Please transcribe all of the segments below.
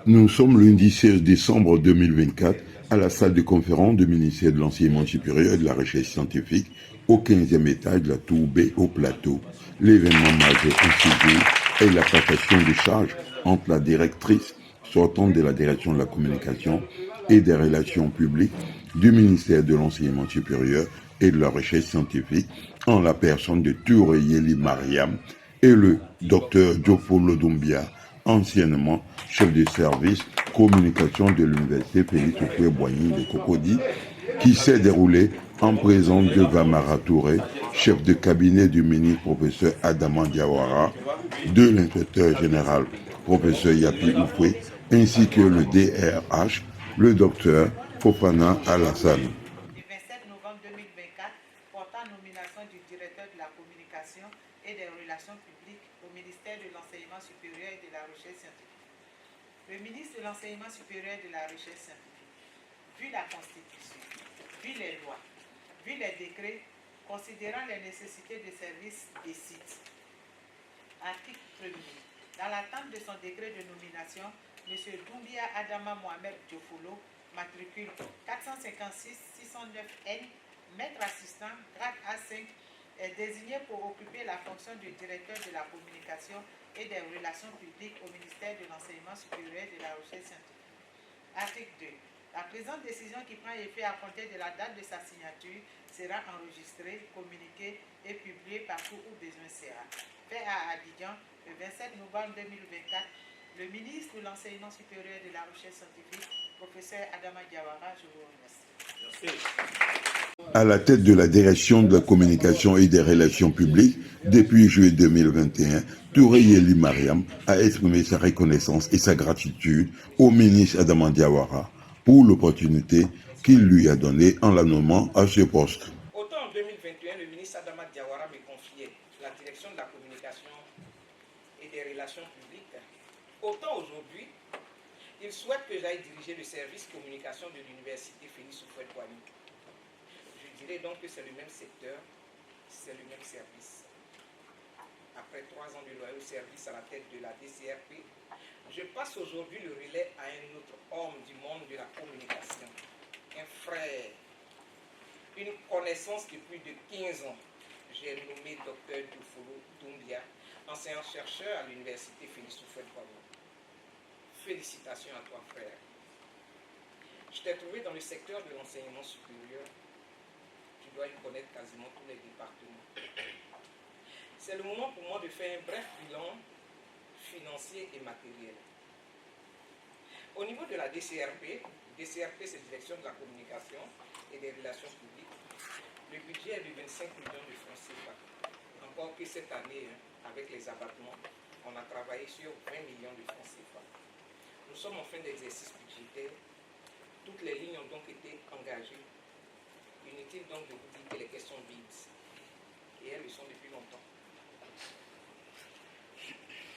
Nous sommes le lundi 16 décembre 2024 à la salle de conférence du ministère de l'Enseignement supérieur et de la Recherche scientifique au 15e étage de la Tour B au Plateau. L'événement majeur institué est la passation de charges entre la directrice sortante de la direction de la communication et des relations publiques du ministère de l'Enseignement supérieur et de la Recherche scientifique en la personne de Touré Yeli Mariam et le docteur Diofolo Doumbia, anciennement chef de service communication de l'université Félix Houphouët-Boigny de Cocody, qui s'est déroulé en présence de Vamara Touré, chef de cabinet du ministre professeur Adama Diawara, de l'inspecteur général professeur Yapi Oufoué, ainsi que le DRH, le docteur Fofana Alassane. Du 27 novembre 2024 portant nomination du directeur de la communication et des relations publiques au ministère de l'Enseignement supérieur et de la Recherche scientifique. Le ministre de l'Enseignement supérieur et de la Recherche scientifique, vu la Constitution, vu les lois, vu les décrets, considérant les nécessités de service des sites. Article 1er. Dans l'attente de son décret de nomination, M. Doumbia Adama Mohamed Diofolo, matricule 456-609N, maître assistant, grade A5, est désigné pour occuper la fonction de directeur de la communication et des relations publiques au ministère de l'Enseignement supérieur et de la Recherche scientifique. Article 2. La présente décision qui prend effet à compter de la date de sa signature sera enregistrée, communiquée et publiée partout où besoin sera. Fait à Abidjan, le 27 novembre 2024, le ministre de l'Enseignement supérieur et de la Recherche scientifique, professeur Adama Diawara, je vous remercie. Merci. À la tête de la direction de la communication et des relations publiques, depuis juillet 2021, Touré Yeli Mariam a exprimé sa reconnaissance et sa gratitude au ministre Adama Diawara pour l'opportunité qu'il lui a donnée en la nommant à ce poste. Autant en 2021, le ministre Adama Diawara me confiait la direction de la communication et des relations publiques, autant aujourd'hui, il souhaite que j'aille diriger le service communication de l'université Félix Houphouët-Boigny. Je dirais donc que c'est le même secteur, c'est le même service. Après 3 ans de loyaux service à la tête de la DCRP, je passe aujourd'hui le relais à un autre homme du monde de la communication, un frère, une connaissance depuis de 15 ans. J'ai nommé Dr Diofolo Doumbia, enseignant-chercheur à l'université Félix Houphouët-Boigny. Félicitations à toi, frère. Je t'ai trouvé dans le secteur de l'enseignement supérieur. Tu dois y connaître quasiment tous les départements. C'est le moment pour moi de faire un bref bilan financier et matériel. Au niveau de la DCRP, c'est Direction de la communication et des relations publiques, le budget est de 25 millions de francs CFA. Encore que cette année, avec les abattements, on a travaillé sur 20 millions de francs CFA. Nous sommes en fin d'exercice budgétaire. Toutes les lignes ont donc été engagées. Inutile donc de vous dire que les questions vides. Et elles le sont depuis longtemps.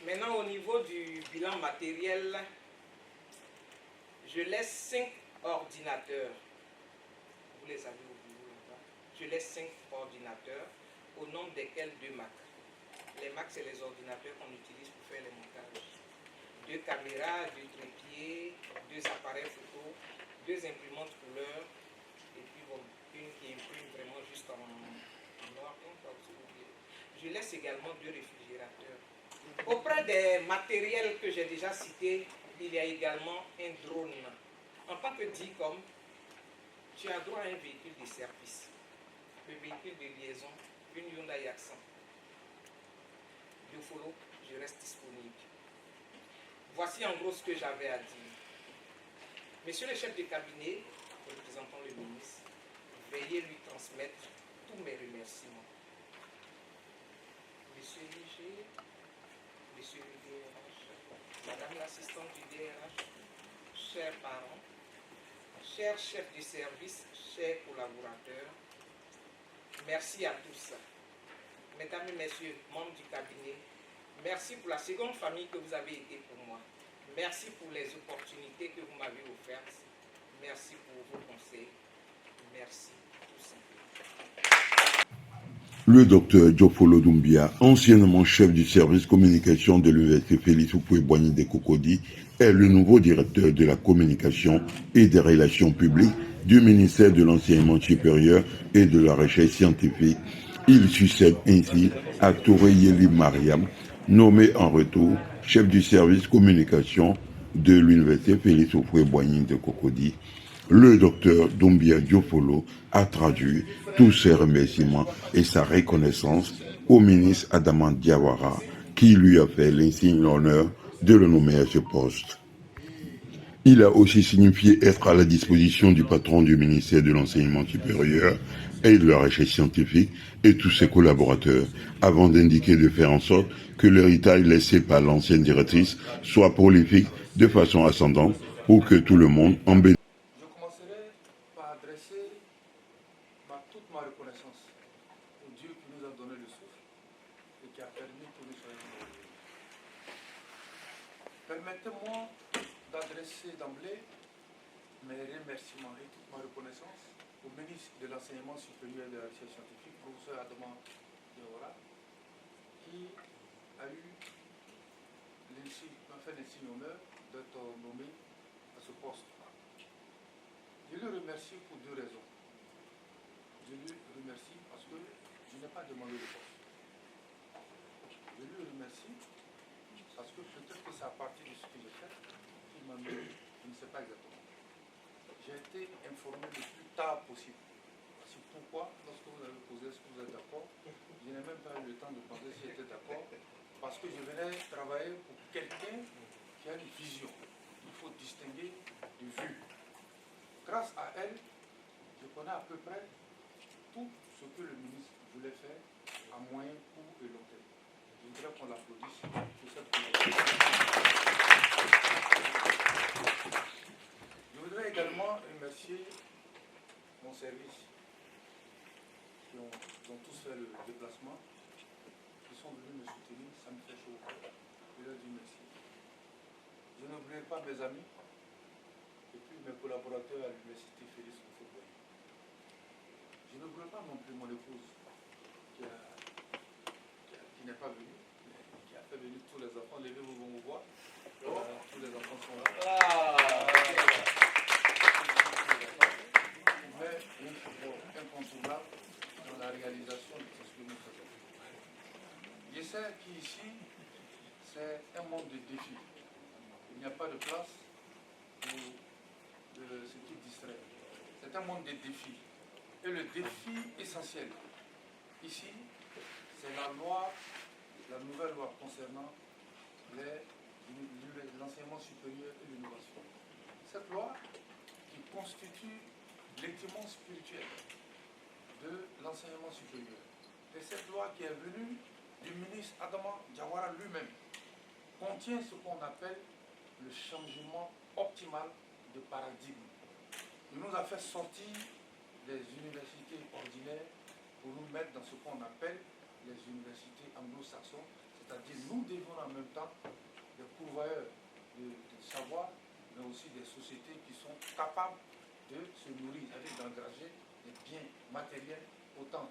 Maintenant, au niveau du bilan matériel, je laisse 5 ordinateurs. Vous les avez au bureau là-bas. Je laisse 5 ordinateurs, au nombre desquels 2 Mac. Les Mac, c'est les ordinateurs qu'on utilise pour faire les montages. 2 caméras, 2 trépieds, 2 appareils photo, 2 imprimantes couleur, et puis bon, une qui imprime vraiment juste en noir. Je laisse également 2 réfrigérateurs. Auprès des matériels que j'ai déjà cités, il y a également un drone. En tant que DICOM, tu as droit à un véhicule de service. Le véhicule de liaison, une Hyundai Accent. Diofolo, je reste disponible. Voici en gros ce que j'avais à dire. Monsieur le chef de cabinet, représentant le ministre, veuillez lui transmettre tous mes remerciements. Monsieur Léger, Monsieur le DRH, Madame l'assistante du DRH, chers parents, chers chefs de service, chers collaborateurs, merci à tous. Mesdames et messieurs, membres du cabinet, merci pour la seconde famille que vous avez été pour moi. Merci pour les opportunités que vous m'avez offertes. Merci pour vos conseils. Merci tout simplement. Le docteur Diofolo Doumbia, anciennement chef du service communication de l'Université Félix Houphouët-Boigny de Cocody, est le nouveau directeur de la communication et des relations publiques du ministère de l'Enseignement supérieur et de la Recherche scientifique. Il succède ainsi à Touré Yeli Mariam, nommé en retour chef du service communication de l'Université Félix Houphouët-Boigny de Cocody. Le docteur Doumbia Diofolo a traduit tous ses remerciements et sa reconnaissance au ministre Adama Diawara, qui lui a fait l'insigne honneur de le nommer à ce poste. Il a aussi signifié être à la disposition du patron du ministère de l'Enseignement supérieur et de la Recherche scientifique et tous ses collaborateurs, avant d'indiquer de faire en sorte que l'héritage laissé par l'ancienne directrice soit prolifique de façon ascendante pour que tout le monde en bénéficie. Je commencerai par adresser toute ma reconnaissance au Dieu qui nous a donné le souffle et qui a permis que nous soyons là. Permettez-moi d'adresser d'emblée mes remerciements et toute ma reconnaissance au ministre de l'Enseignement supérieur et de la Recherche scientifique, professeur Adama Diawara, qui m'a fait l'insigne honneur d'être nommé à ce poste. Je le remercie pour deux raisons. Je lui remercie parce que je n'ai pas demandé le poste. Je lui remercie parce que peut-être que c'est à partir de ce que j'ai fait qu'il m'a mis, je ne sais pas exactement. J'ai été informé le plus tard possible. C'est pourquoi, lorsque vous avez posé est-ce que vous êtes d'accord, je n'ai même pas eu le temps de penser si j'étais d'accord, parce que je venais travailler pour quelqu'un qui a une vision. Il faut distinguer de vue. Grâce à elle, je connais à peu près tout ce que le ministre voulait faire à moyen, court et long terme. Je voudrais qu'on l'applaudisse pour cette collaboration. Je voudrais également remercier mon service qui ont tous fait le déplacement, qui sont venus me soutenir, ça me fait chaud au cœur. Je leur dis merci. Je n'oublierai pas mes amis et puis mes collaborateurs à l'université Félix Houphouët-Boigny. Je n'oublierai pas non plus mon épouse qui n'est pas venue, mais qui a fait venir tous les enfants. Levez-vous, vont vous voir. Tous les enfants sont là. Mais une support incontournable dans la réalisation de ce que nous faisons. Je sais qu'ici, c'est un monde de défis. Il n'y a pas de place pour ce qui distrait. C'est un monde de défis. Et le défi essentiel, ici, c'est la nouvelle loi concernant l'enseignement supérieur et l'innovation. Cette loi qui constitue l'équipement spirituel de l'enseignement supérieur. Et cette loi qui est venue du ministre Adama Diawara lui-même contient ce qu'on appelle le changement optimal de paradigme. Il nous a fait sortir des universités ordinaires pour nous mettre dans ce qu'on appelle les universités anglo-saxons, c'est-à-dire nous devons en même temps des pourvoyeurs de savoir, mais aussi des sociétés qui sont capables de se nourrir, c'est-à-dire d'engager des biens matériels, autant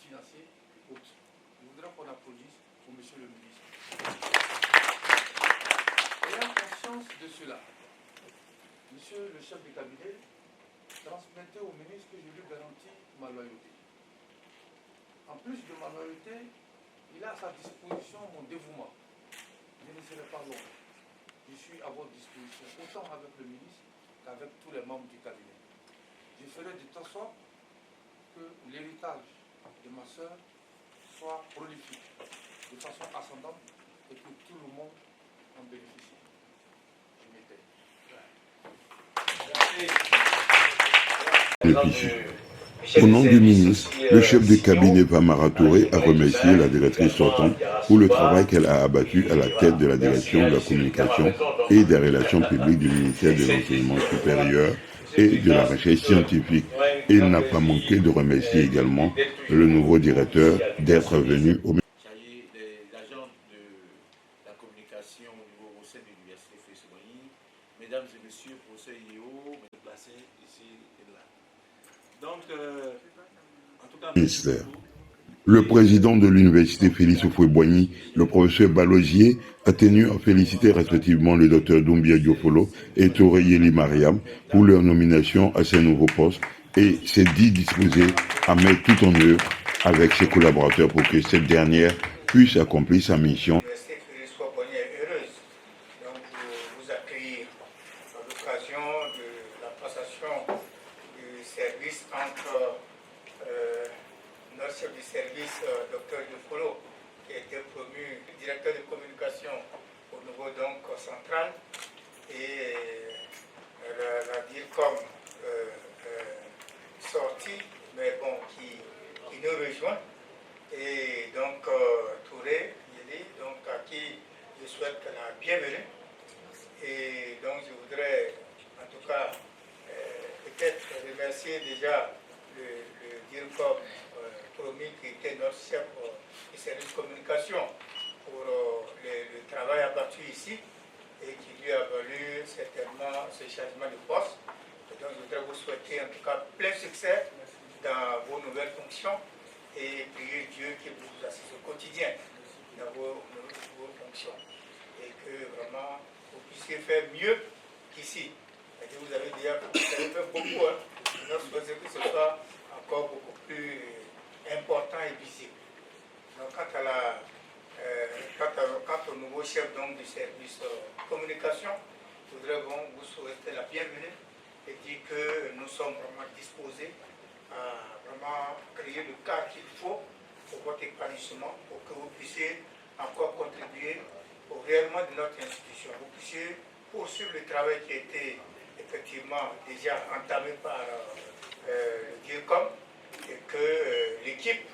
financiers qu'autres. Je voudrais qu'on applaudisse pour monsieur le ministre. Ayant conscience de cela, monsieur le chef de cabinet, transmettez au ministre que je lui garantis ma loyauté. En plus de ma loyauté, il a à sa disposition mon dévouement. Je ne serai pas long. Je suis à votre disposition, autant avec le ministre qu'avec tous les membres du cabinet. Je ferai de telle sorte que l'héritage de ma soeur soit prolifique, de façon ascendante, et que tout le monde en bénéficie. Je m'étais. Au nom du ministre, le chef de cabinet Famara Touré a remercié la directrice sortante pour le travail qu'elle a abattu à la tête de la direction de la communication et des relations publiques du ministère de l'Enseignement supérieur et de la Recherche scientifique. Et il n'a pas manqué de remercier également le nouveau directeur d'être venu au les agents de la communication au sein de l'université Félix Houphouët-Boigny, mesdames et messieurs, professeurs IEO, déplacés ici et là. Donc, en tout cas, ministère. Le président de l'université Félix Houphouët-Boigny, le professeur Balogier, a tenu à féliciter respectivement le docteur Doumbia Diofolo et Touré Yeli Mariam pour leur nomination à ces nouveaux postes et s'est dit disposé à mettre tout en œuvre avec ses collaborateurs pour que cette dernière puisse accomplir sa mission. L'université Félix Houphouët-Boigny est heureuse donc, vous accueillir à l'occasion de la passation du service entre notre chef du service, Dr Diofolo, qui a été promu directeur de communication au niveau donc central, et la DIRCOM sortie, mais bon, qui nous rejoint, et donc Touré, donc à qui je souhaite la bienvenue. Et donc je voudrais en tout cas peut-être remercier déjà le DIRCOM promis qui était notre chef du service communication pour le travail abattu ici et qui lui a valu certainement ce changement de poste. Et donc je voudrais vous souhaiter en tout cas plein succès dans vos nouvelles fonctions et prier Dieu qui vous assiste au quotidien dans vos fonctions et que vraiment vous puissiez faire mieux qu'ici. Vous avez déjà fait beaucoup, hein. Nous souhaitons que ce soit encore beaucoup plus important et visible. Donc, quant au nouveau chef donc, du service communication, je voudrais vous souhaiter la bienvenue et dire que nous sommes vraiment disposés à vraiment créer le cadre qu'il faut pour votre épanouissement, pour que vous puissiez encore contribuer au rayonnement de notre institution. Vous puissiez poursuivre le travail qui a été effectivement déjà entamé par le DIRCOM et que l'équipe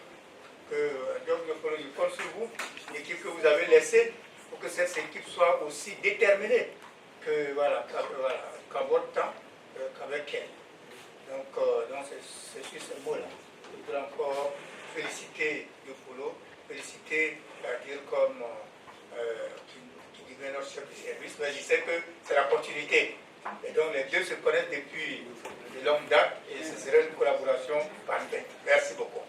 donc je compte sur vous, l'équipe que vous avez laissée, pour que cette équipe soit aussi déterminée que qu'à votre temps, qu'avec elle. Donc c'est sur ce mot-là. Je voudrais encore féliciter Diofolo, féliciter la DIRCOM qui devient notre chef de service, mais je sais que c'est la continuité. Et donc les deux se connaissent depuis de longue date et ce serait une collaboration parfaite. Merci beaucoup.